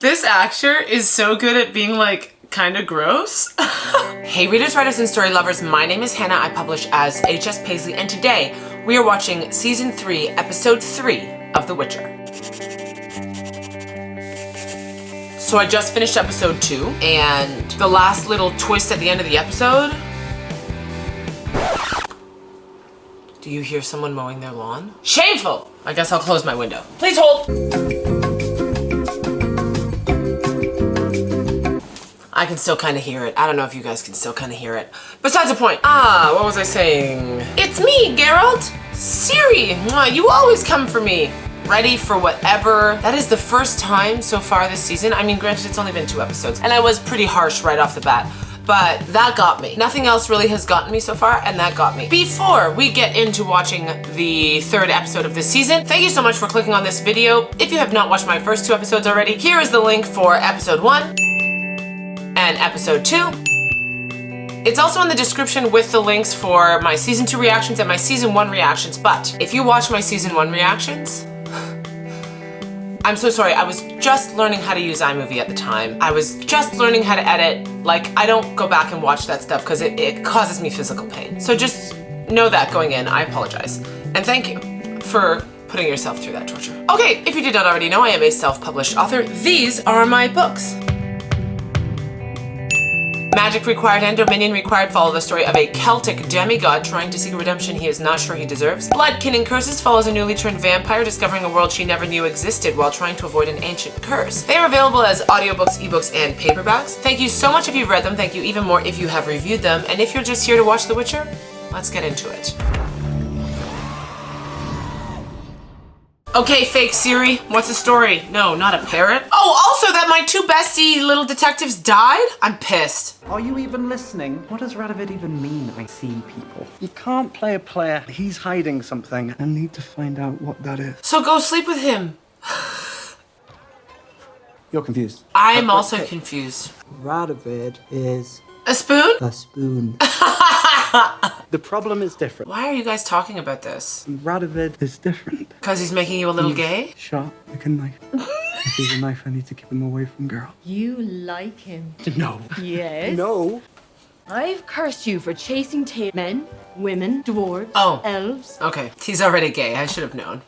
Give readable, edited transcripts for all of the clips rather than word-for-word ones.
This actor is so good at being like kind of gross. Hey readers, writers, and story lovers, my name is Hannah. I publish as HS Paisley, and today we are watching season 3, episode 3 of The Witcher. So I just finished episode 2, and the last little twist at the end of the episode. Do you hear someone mowing their lawn? Shameful! I guess I'll close my window. Please hold! I can still kind of hear it. I don't know if you guys can still kind of hear it. Besides the point. What was I saying? It's me, Geralt! Ciri! You always come for me. Ready for whatever. That is the first time so far this season. I mean, granted, it's only been 2 episodes, and I was pretty harsh right off the bat. But that got me. Nothing else really has gotten me so far, and that got me. Before we get into watching the 3rd episode of this season, thank you so much for clicking on this video. If you have not watched my first 2 episodes already, here is the link for episode 1 and episode 2. It's also in the description with the links for my season 2 reactions and my season 1 reactions. But if you watch my season 1 reactions, I'm so sorry, I was just learning how to use iMovie at the time. I was just learning how to edit. Like, I don't go back and watch that stuff because it causes me physical pain. So just know that going in, I apologize. And thank you for putting yourself through that torture. Okay, if you did not already know, I am a self-published author. These are my books. Magic required and dominion required follow the story of a Celtic demigod trying to seek a redemption he is not sure he deserves. Bloodkin and Curses follows a newly turned vampire discovering a world she never knew existed while trying to avoid an ancient curse. They are available as audiobooks, ebooks, and paperbacks. Thank you so much if you've read them. Thank you even more if you have reviewed them. And if you're just here to watch The Witcher, let's get into it. Okay, fake Ciri, what's the story? No, not a parrot. Oh, also that my 2 bestie little detectives died? I'm pissed. Are you even listening? What does Radovid even mean, I see people? You can't play a player. He's hiding something. I need to find out what that is. So go sleep with him. You're confused. I'm also confused. Radovid is... A spoon? a spoon. The problem is different. Why are you guys talking about this? Radovid is different. Because he's making you a little gay? Sharp like a knife. If he's a knife, I need to keep him away from girl. You like him? No. Yes. No. I've cursed you for chasing men, women, dwarves, elves. Okay, he's already gay. I should have known.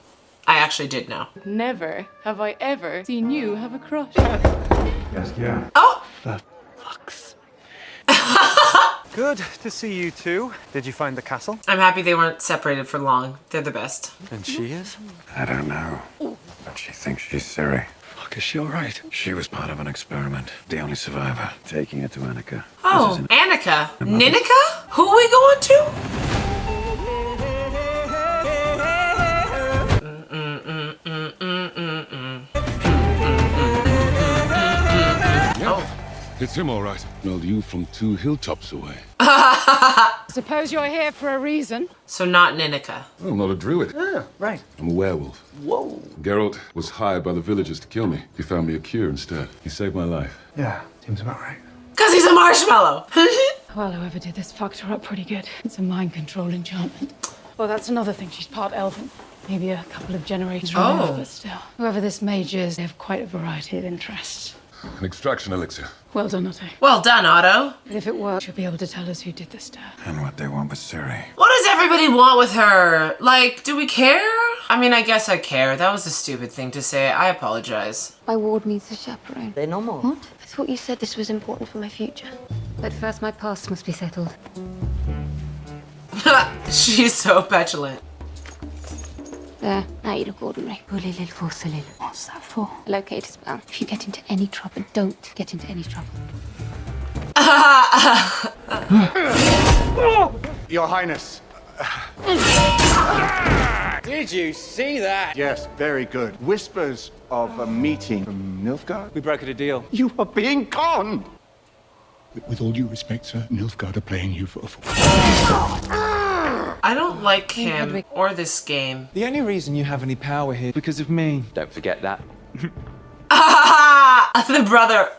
I actually did know. Never have I ever seen you have a crush. Yes, yeah. Oh! The fucks. Good to see you two. Did you find the castle? I'm happy they weren't separated for long. They're the best. And she is? I don't know, but she thinks she's Ciri. Fuck, is she alright? She was part of an experiment. The only survivor. Taking it to Annika. Oh, Annika? Ninika? Who are we going to? It's him, all right. Smelled you from 2 hilltops away. Suppose you're here for a reason. So not Ninika. Oh, I'm not a druid. Yeah, right. I'm a werewolf. Whoa. Geralt was hired by the villagers to kill me. He found me a cure instead. He saved my life. Yeah, seems about right. Because he's a marshmallow. Well, whoever did this fucked her up pretty good. It's a mind control enchantment. Well, that's another thing. She's part elven. Maybe a couple of generations removed, but still. Whoever this mage is, they have quite a variety of interests. An extraction elixir. Well done, Otto. Well done, Otto. If it works, she'll be able to tell us who did this to her. And what they want with Ciri. What does everybody want with her? Like, do we care? I mean, I guess I care. That was a stupid thing to say. I apologize. My ward needs a chaperone. They're normal. What? I thought you said this was important for my future. But first, my past must be settled. She's so petulant. There, now you look ordinary. Allll for Salil. What's that for? A locator spell. If you get into any trouble, don't get into any trouble. Your Highness. Did you see that? Yes, very good. Whispers of a meeting from Nilfgaard. We brokered a deal. You are being conned. With all due respect, sir, Nilfgaard are playing you for a fool. I don't like him or this game. The only reason you have any power here is because of me. Don't forget that. The brother.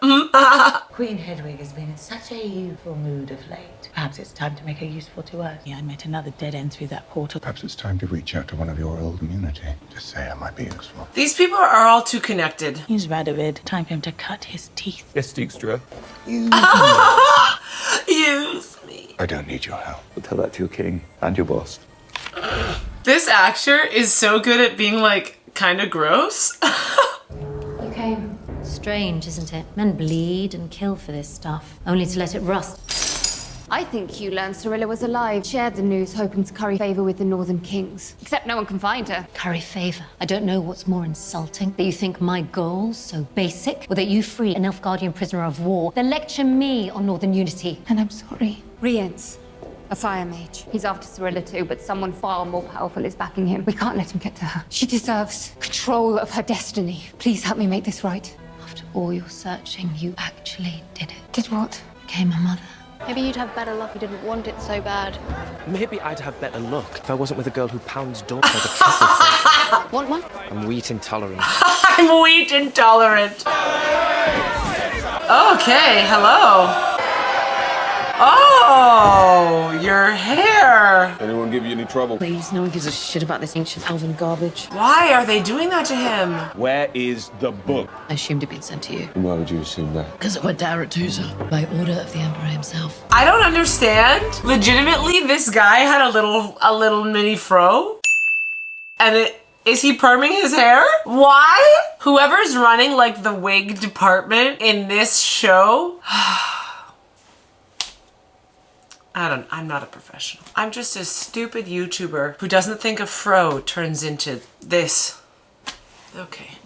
Queen Hedwig has been in such a youthful mood of late. Perhaps it's time to make her useful to us. Yeah, I met another dead end through that portal. Perhaps it's time to reach out to one of your old immunity. Just say I might be useful. These people are all too connected. He's Radovid. Time for him to cut his teeth. Yes, Dijkstra. Use me. I don't need your help. I'll tell that to your king and your boss. This actor is so good at being like kind of gross. You came. Strange, isn't it? Men bleed and kill for this stuff, only to let it rust. I think Hugh learned Cirilla was alive, shared the news, hoping to curry favor with the Northern Kings. Except no one can find her. Curry favor. I don't know what's more insulting. That you think my goal's so basic, or that you free an Nilfgaardian prisoner of war, then lecture me on Northern unity. And I'm sorry. Rience, a fire mage. He's after Cirilla too, but someone far more powerful is backing him. We can't let him get to her. She deserves control of her destiny. Please help me make this right. After all your searching, you actually did it. Did what? Became a mother. Maybe you'd have better luck if you didn't want it so bad. Maybe I'd have better luck if I wasn't with a girl who pounds doors like a castle. Want one? I'm wheat intolerant. I'm wheat intolerant. Okay, hello. Oh, your hair. Anyone give you any trouble? Please, no one gives a shit about this ancient elven garbage. Why are they doing that to him? Where is the book? I assumed it'd been sent to you. Why would you assume that? Because it went to Aretusa, by order of the Emperor himself. I don't understand. Legitimately, this guy had a little mini fro. And is he perming his hair? Why? Whoever's running like the wig department in this show. I'm not a professional. I'm just a stupid YouTuber who doesn't think a fro turns into this. Okay.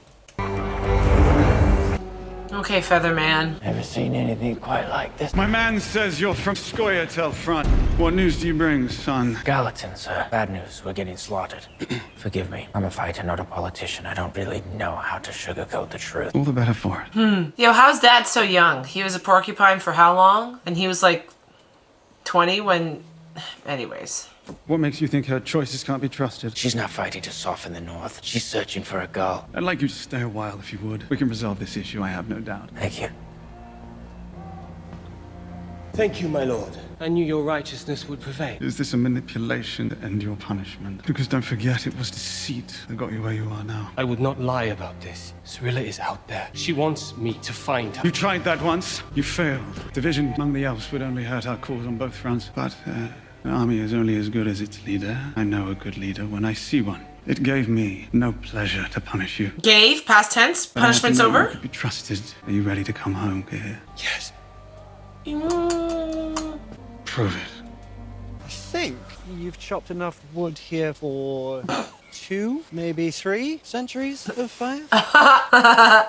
Okay, Featherman. Never seen anything quite like this. My man says you're from Scoia'tael front. What news do you bring, son? Gallatin, sir. Bad news. We're getting slaughtered. Forgive me. I'm a fighter, not a politician. I don't really know how to sugarcoat the truth. All the better for it. Yo, how's Dad so young? He was a porcupine for how long? And he was like 20 when... Anyways. What makes you think her choices can't be trusted? She's not fighting to soften the North. She's searching for a girl. I'd like you to stay a while if you would. We can resolve this issue, I have no doubt. Thank you. Thank you, my lord. I knew your righteousness would prevail. Is this a manipulation to end your punishment? Because don't forget, it was deceit that got you where you are now. I would not lie about this. Cirilla is out there. She wants me to find her. You tried that once. You failed. Division among the elves would only hurt our cause on both fronts. But an army is only as good as its leader. I know a good leader when I see one. It gave me no pleasure to punish you. Gave? Past tense? Punishment's over? You could be trusted. Are you ready to come home, Gear? Yes. Prove it. I think you've chopped enough wood here for 2, maybe 3 centuries of fire.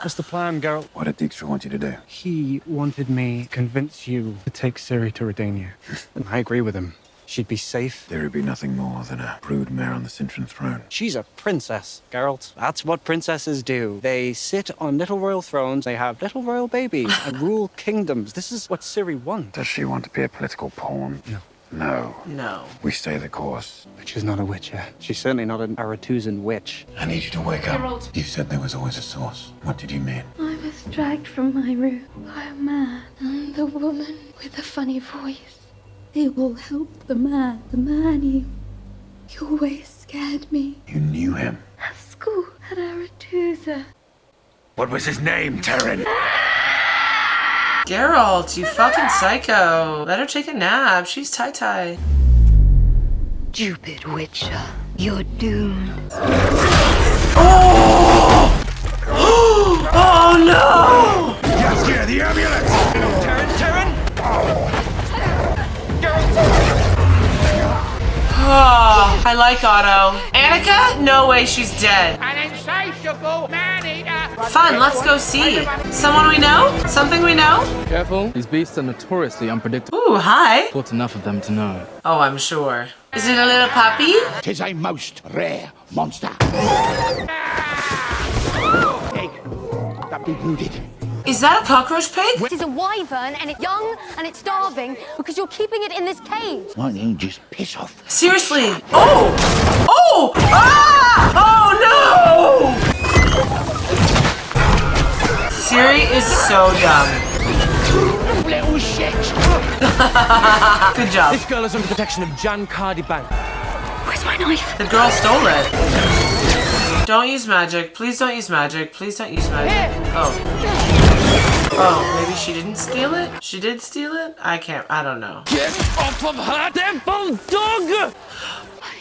What's the plan, Geralt? What did Dijkstra want you to do? He wanted me to convince you to take Ciri to Redania. And I agree with him. She'd be safe. There would be nothing more than a brood mare on the Cintran throne. She's a princess, Geralt. That's what princesses do. They sit on little royal thrones, they have little royal babies, and rule kingdoms. This is what Ciri wants. Does she want to be a political pawn? No. No. No. We stay the course. But she's not a witch yet. She's certainly not an Aretusan witch. I need you to wake up. Geralt. You said there was always a source. What did you mean? I was dragged from my room by a man and the woman with the funny voice. They will help the man. The man, he always scared me. You knew him. At school, at Aretusa. What was his name, Terran? Geralt, you fucking psycho. Let her take a nap. She's tie-tie. Stupid Witcher, you're doomed. Oh! Oh no! Yes, yeah, the amulet! Terran! Oh, I like Otto. Annika? No way, she's dead. An insatiable man-eater! Fun, let's go see. Someone we know? Something we know? Careful, these beasts are notoriously unpredictable. Ooh, hi. Caught enough of them to know. Oh, I'm sure. Is it a little puppy? 'Tis a most rare monster. Egg. That be brooded. Is that a cockroach pig? It is a wyvern and it's young and it's starving because you're keeping it in this cage. Why don't you just piss off? Seriously. Oh! Oh! Ah! Oh no! Siri is so dumb. Little shit! Good job. This girl is under protection of Jan Cardi Bank. Where's my knife? The girl stole it. Don't use magic. Please don't use magic. Please don't use magic. Oh. Oh, maybe she didn't steal it? She did steal it? I don't know. Get off of her, devil dog!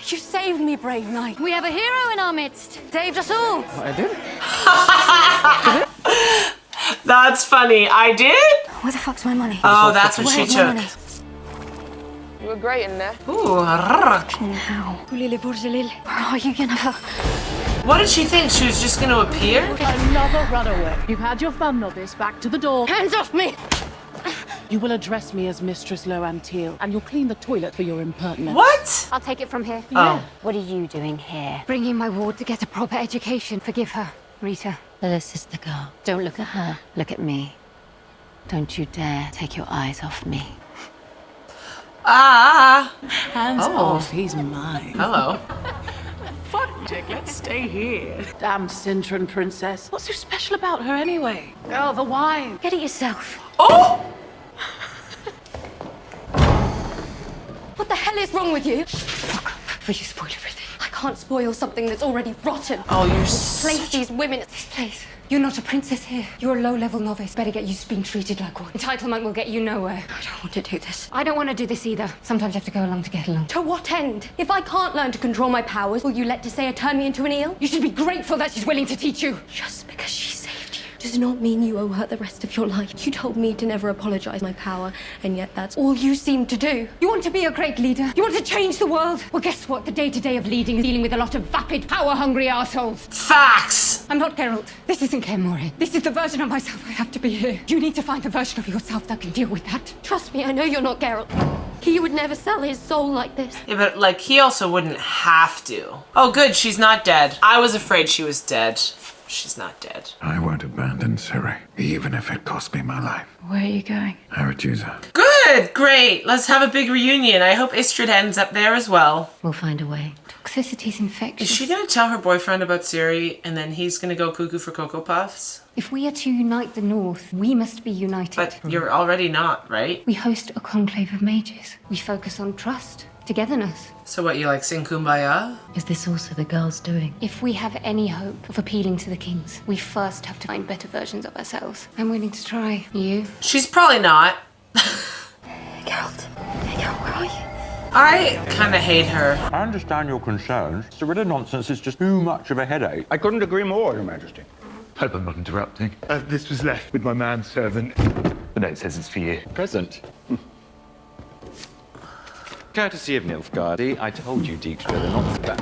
You saved me, brave knight. We have a hero in our midst. Saved us all. I did? That's funny. I did? Where the fuck's my money? Oh, that's what she took. You were great in there. Ooh. Now. Where are you, Yennefer? What did she think? She was just going to appear? Another runaway. You've had your fun, novice. Back to the door. Hands off me! You will address me as Mistress Loantil, and you'll clean the toilet for your impertinence. What? I'll take it from here. Oh. What are you doing here? Bringing my ward to get a proper education. Forgive her, Rita. This is the girl. Don't look at her. Look at me. Don't you dare take your eyes off me. Ah. Hands off. He's mine. Hello. Fuck, Dick, let's stay here. Damn Cintron princess. What's so special about her anyway? Oh, the wine. Get it yourself. Oh! What the hell is wrong with you? Fuck, will you spoil everything? I can't spoil something that's already rotten. Oh, you're Place these women at this place. You're not a princess here. You're a low-level novice. Better get used to being treated like one. Entitlement will get you nowhere. I don't want to do this. I don't want to do this either. Sometimes you have to go along to get along. To what end? If I can't learn to control my powers, will you let Desea turn me into an eel? You should be grateful that she's willing to teach you. Just because she saved you does not mean you owe her the rest of your life. You told me to never apologize my power, and yet that's all you seem to do. You want to be a great leader? You want to change the world? Well, guess what? The day-to-day of leading is dealing with a lot of vapid, power-hungry assholes. Facts! I'm not Geralt. This isn't Kaer Morhen. This is the version of myself I have to be here. You need to find the version of yourself that can deal with that. Trust me, I know you're not Geralt. He would never sell his soul like this. Yeah, but like he also wouldn't have to. Oh, good, she's not dead. I was afraid she was dead. She's not dead. I won't abandon Ciri, even if it cost me my life. Where are you going? I would choose her. Good, great. Let's have a big reunion. I hope Istrid ends up there as well. We'll find a way. Toxicity's infectious. Is she gonna tell her boyfriend about Ciri and then he's gonna go cuckoo for Cocoa Puffs? If we are to unite the North, we must be united. But you're already not, right? We host a conclave of mages. We focus on trust, togetherness. So what, you like sing Kumbaya? Is this also the girl's doing? If we have any hope of appealing to the kings, we first have to find better versions of ourselves. I'm willing to try. You? She's probably not. Geralt. Geralt, where are you? I kind of hate her. I understand your concerns. Cyrilla nonsense is just too much of a headache. I couldn't agree more, Your Majesty. Hope I'm not interrupting. This was left with my manservant. The note says it's for you. Present. Courtesy of Nilfgaard. I told you, Dijkstra, they're not that.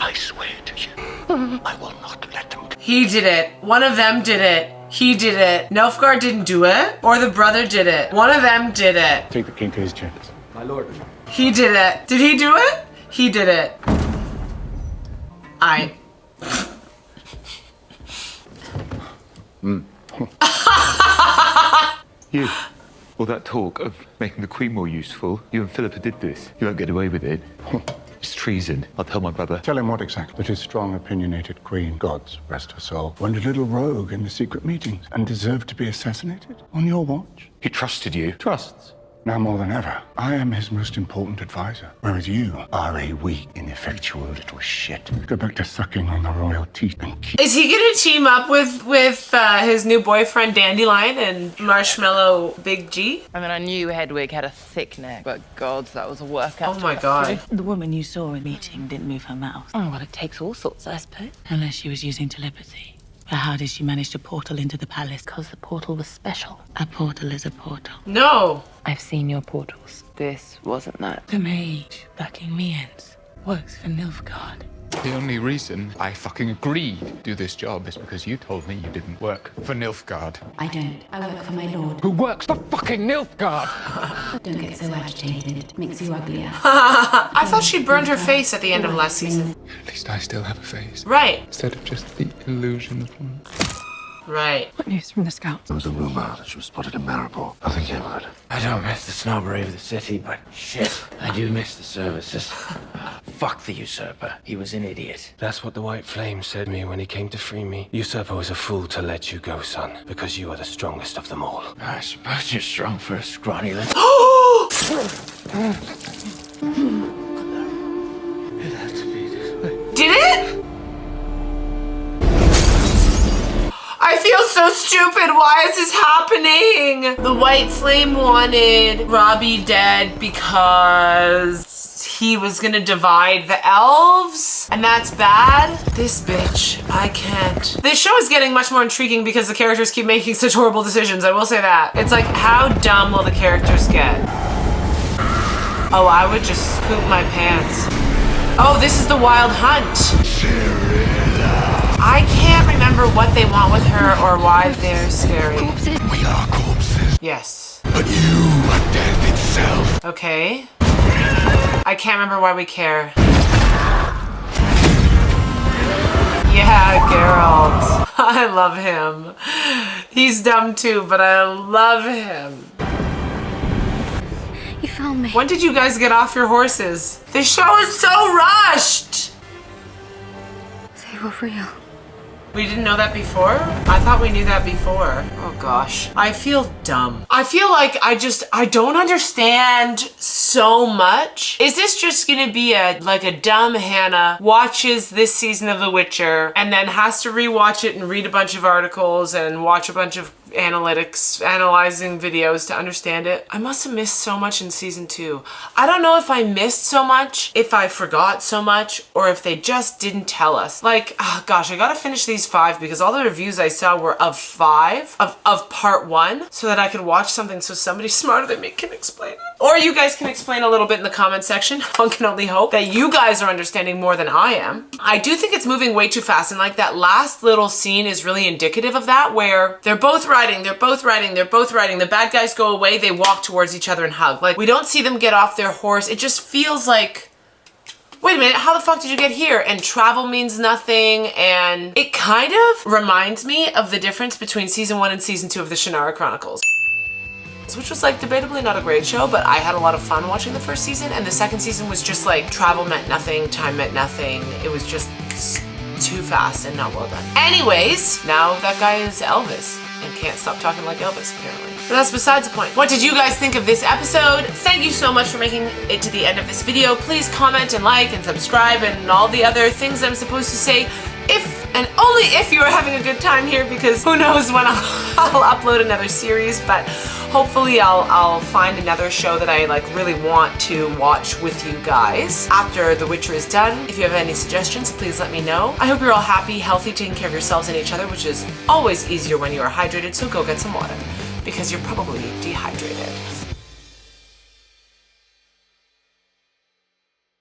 I swear to you, I will not let them. He did it. One of them did it. He did it. Nilfgaard didn't do it, or the brother did it. One of them did it. Take the king to his chambers. My lord. He did it. Did he do it? He did it. You. All that talk of making the Queen more useful, you and Philippa did this. You won't get away with it. It's treason. I'll tell my brother. Tell him what exactly? That his strong, opinionated queen, gods rest her soul, went a little rogue in the secret meetings and deserved to be assassinated on your watch. He trusted you. Trusts. Now more than ever, I am his most important advisor, whereas you are a weak, ineffectual little shit. Go back to sucking on the royal teeth and keep... Is he gonna team up with his new boyfriend Dandelion and Marshmallow Big G? I mean, I knew Hedwig had a thick neck, but God, that was a workout. Oh my God. The woman you saw in the meeting didn't move her mouth. Oh, well, it takes all sorts, I suppose. Unless she was using telepathy. But how did she manage to portal into the palace? Because the portal was special. A portal is a portal. No. I've seen your portals. This wasn't that. The mage backing Miens works for Nilfgaard. The only reason I fucking agreed to do this job is because you told me you didn't work for Nilfgaard. I don't. I work for my lord. Who works for fucking Nilfgaard? Don't get so agitated. It makes you uglier. I thought she burned her face at the end of last season. At least I still have a face. Right. Instead of just the illusion of one. Right. What news from the scouts? There was a rumor that she was spotted in Maripol. Nothing came of it. I don't miss the snobbery of the city, but shit, I do miss the services. Fuck the usurper. He was an idiot. That's what the White Flame said to me when he came to free me. Usurper was a fool to let you go, son, because you are the strongest of them all. I suppose you're strong for a scrawny little... It had to be this way. Did it? I feel so stupid. Why is this happening? The White Flame wanted Robbie dead because he was gonna divide the elves, and that's bad. This bitch, I can't. This show is getting much more intriguing because the characters keep making such horrible decisions. I will say that. It's like, how dumb will the characters get? Oh, I would just poop my pants. Oh, this is the Wild Hunt. I can't remember what they want with her or why they're scary. We are corpses. Yes. But you are death itself. Okay. I can't remember why we care. Yeah, Geralt. I love him. He's dumb too, but I love him. You found me. When did you guys get off your horses? This show is so rushed! They were real. We didn't know that before? I thought we knew that before. Oh gosh. I feel dumb. I feel like I don't understand so much. Is this just gonna be a dumb Hannah watches this season of The Witcher and then has to rewatch it and read a bunch of articles and watch a bunch of analyzing videos to understand it? I must have missed so much in season 2. I don't know if I missed so much, if I forgot so much, or if they just didn't tell us. Like, oh gosh, I gotta finish these 5 because all the reviews I saw were of 5, of part 1, so that I could watch something so somebody smarter than me can explain it. Or you guys can explain a little bit in the comment section. One can only hope that you guys are understanding more than I am. I do think it's moving way too fast, and like that last little scene is really indicative of that, where they're both riding. The bad guys go away, they walk towards each other and hug. Like, we don't see them get off their horse. It just feels like, wait a minute, how the fuck did you get here? And travel means nothing, and it kind of reminds me of the difference between season 1 and season 2 of the Shannara Chronicles, which was like debatably not a great show, but I had a lot of fun watching the first season, and the second season was just like travel meant nothing, time meant nothing. It was just too fast and not well done. Anyways, now that guy is Elvis and can't stop talking like Elvis, apparently. But that's besides the point. What did you guys think of this episode? Thank you so much for making it to the end of this video. Please comment and like and subscribe and all the other things I'm supposed to say, if and only if you are having a good time here, because who knows when I'll upload another series, but hopefully I'll find another show that I really want to watch with you guys after The Witcher is done. If you have any suggestions, please let me know. I hope you're all happy, healthy, taking care of yourselves and each other, which is always easier when you are hydrated, so go get some water, because you're probably dehydrated.